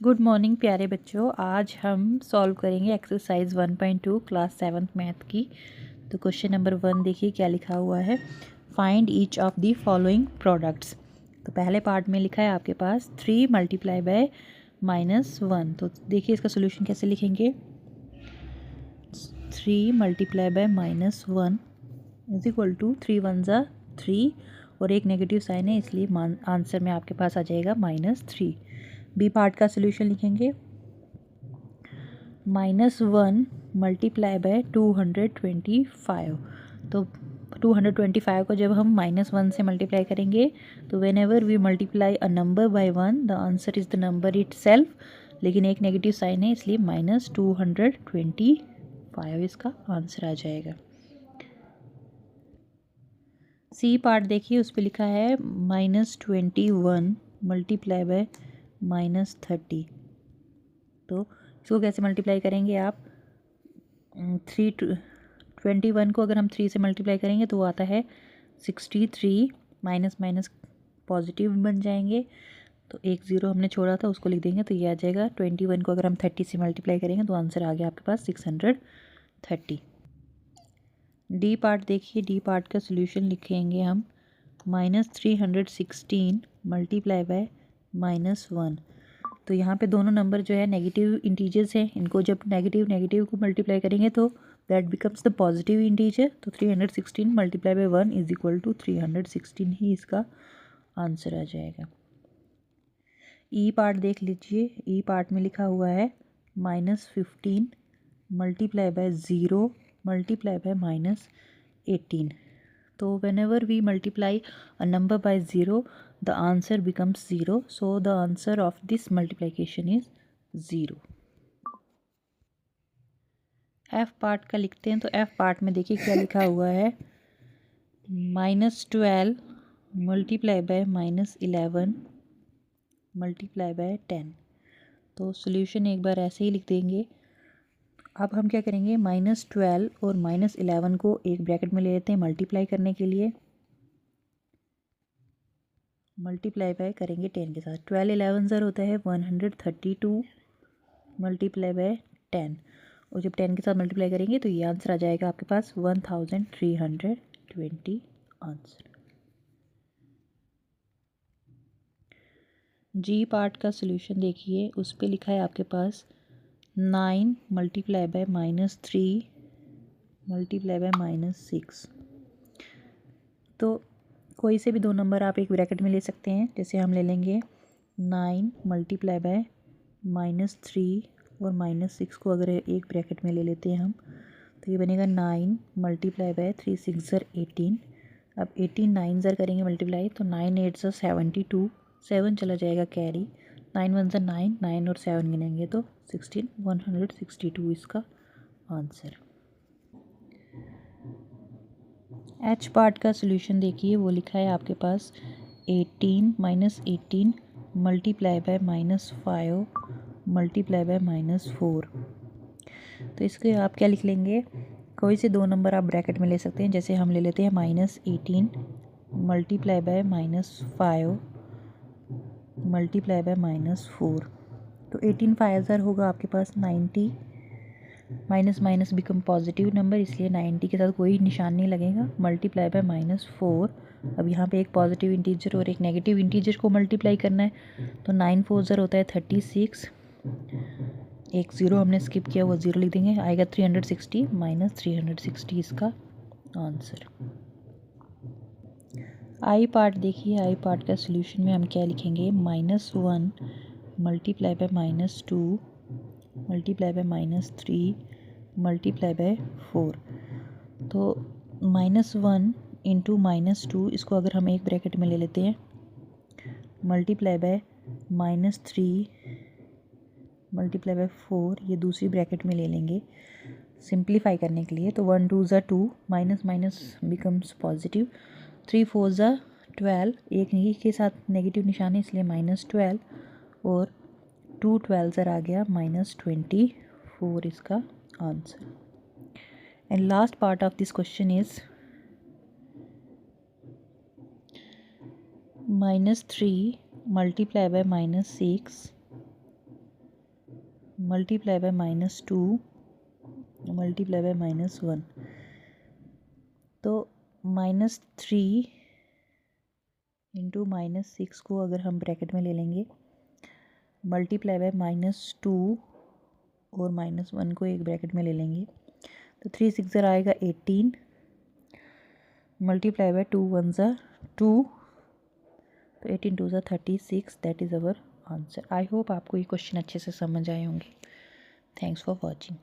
Good morning प्यारे बच्चों। आज हम सॉल्व करेंगे एक्सरसाइज 1.2 क्लास 7th मैथ की। तो क्वेश्चन नंबर 1 देखिए क्या लिखा हुआ है। Find each of the following products. तो पहले पार्ट में लिखा है आपके पास 3 मल्टीप्लाई बाय -1। तो देखिए इसका सोल्यूशन कैसे लिखेंगे। 3 multiply by -1 is equal to 3 1 ज़ा 3 और एक नेगेटिव साइन है इसलिए आंसर में आपके पास आ जाएगा -3। बी पार्ट का सोल्यूशन लिखेंगे -1 मल्टीप्लाई बाय 225। तो 225 को जब हम -1 से मल्टीप्लाई करेंगे तो whenever we multiply a number by 1 the answer is the number itself, लेकिन एक नेगेटिव साइन है इसलिए -225 इसका आंसर आ जाएगा। सी पार्ट देखिए उस पर लिखा है -21 मल्टीप्लाई बाय -30। तो इसको कैसे मल्टीप्लाई करेंगे आप। 21 को अगर हम 3 से मल्टीप्लाई करेंगे तो वो आता है 63। माइनस माइनस पॉजिटिव बन जाएंगे तो एक ज़ीरो हमने छोड़ा था उसको लिख देंगे तो ये आ जाएगा। 21 को अगर हम 30 से मल्टीप्लाई करेंगे तो आंसर आ गया आपके पास 630। डी पार्ट देखिए, डी पार्ट का सोल्यूशन लिखेंगे हम -316 मल्टीप्लाई बाय -1। तो यहाँ पे दोनों नंबर जो है नेगेटिव इंटीजर्स हैं, इनको जब नेगेटिव नेगेटिव को मल्टीप्लाई करेंगे तो that becomes the positive integer. तो 316 multiply by 1 is equal to 316 ही इसका आंसर आ जाएगा। ई पार्ट देख लीजिए, ई पार्ट में लिखा हुआ है -15 मल्टीप्लाई बाय 0 मल्टीप्लाई बाय -18। तो whenever we multiply a number by 0 the answer becomes 0, so the answer of this multiplication is 0। F part का लिखते हैं। तो एफ पार्ट में देखिए क्या लिखा हुआ है -12 मल्टीप्लाई बाय -11 मल्टीप्लाई बाय 10। तो सॉल्यूशन एक बार ऐसे ही लिख देंगे। अब हम क्या करेंगे, -12 और -11 को एक ब्रैकेट में ले लेते हैं मल्टीप्लाई करने के लिए। मल्टीप्लाई बाय करेंगे 10 के साथ। 12 11 ज़र होता है 132 मल्टीप्लाई बाय 10 और जब 10 के साथ मल्टीप्लाई करेंगे तो ये आंसर आ जाएगा आपके पास 1320 आंसर। जी पार्ट का सोल्यूशन देखिए, उस पर लिखा है आपके पास 9 मल्टीप्लाई बाय -3 मल्टीप्लाई बाय -6। तो कोई से भी दो नंबर आप एक ब्रैकेट में ले सकते हैं। जैसे हम ले लेंगे 9 मल्टीप्लाई बाय -3 और -6 को अगर एक ब्रैकेट में ले लेते हैं हम तो ये बनेगा 9 मल्टीप्लाई बाय 3 6 ज़र 18। अब 18 9 ज़र करेंगे मल्टीप्लाई तो 9 8 ज़र 72, 7 चला जाएगा कैरी, 9 1 ज़र 9, 9 और 7 गिनेंगे तो 16 162 इसका आंसर। एच पार्ट का सोल्यूशन देखिए, वो लिखा है आपके पास 18 -18 मल्टीप्लाई बाय -5 मल्टीप्लाई बाय -4। तो इसके आप क्या लिख लेंगे, कोई से दो नंबर आप ब्रैकेट में ले सकते हैं। जैसे हम ले लेते हैं -18 मल्टीप्लाई बाय -5 मल्टीप्लाई बाय -4। तो 18 5 ज़र होगा आपके पास 90, minus minus become positive number इसलिए 90 के साथ कोई निशान नहीं लगेगा। Multiply by -4। अब यहाँ पे एक पॉजिटिव इंटीजर और एक नेगेटिव इंटीजर को मल्टीप्लाई करना है तो 9 4 ज़र होता है 36, एक ज़ीरो हमने स्किप किया वो ज़ीरो लिख देंगे, आएगा 360 -360 इसका आंसर। आई पार्ट देखिए, आई पार्ट का सोल्यूशन में हम क्या लिखेंगे, -1 multiply by -2 multiply by -3 multiply bye 4। तो -1 इंटू -2 इसको अगर हम एक ब्रैकेट में ले लेते हैं मल्टीप्लाई बाय -3 मल्टीप्लाई बाय 4 ये दूसरी ब्रैकेट में ले लेंगे सिंप्लीफाई करने के लिए। तो 1 2 ज़ा 2 माइनस माइनस बिकम्स पॉजिटिव, 3 4 ज़ा 12, एक ही के साथ नेगेटिव निशान है इसलिए -12 और 2 12 ज़र आ गया -24 इसका answer. And last part of this question is -3 multiply bye -6 multiply by -2 multiply by -1। तो -3 इंटू -6 को अगर हम ब्रैकेट में ले लेंगे, मल्टीप्लाई बाय -2 और -1 को एक ब्रैकेट में ले लेंगे, तो 3 6 ज़र आएगा 18, मल्टीप्लाई बाय 2 1 ज़र 2, तो 18 2 ज़र 36। That is our answer. I hope आपको ये क्वेश्चन अच्छे से समझ आए होंगे। Thanks for watching.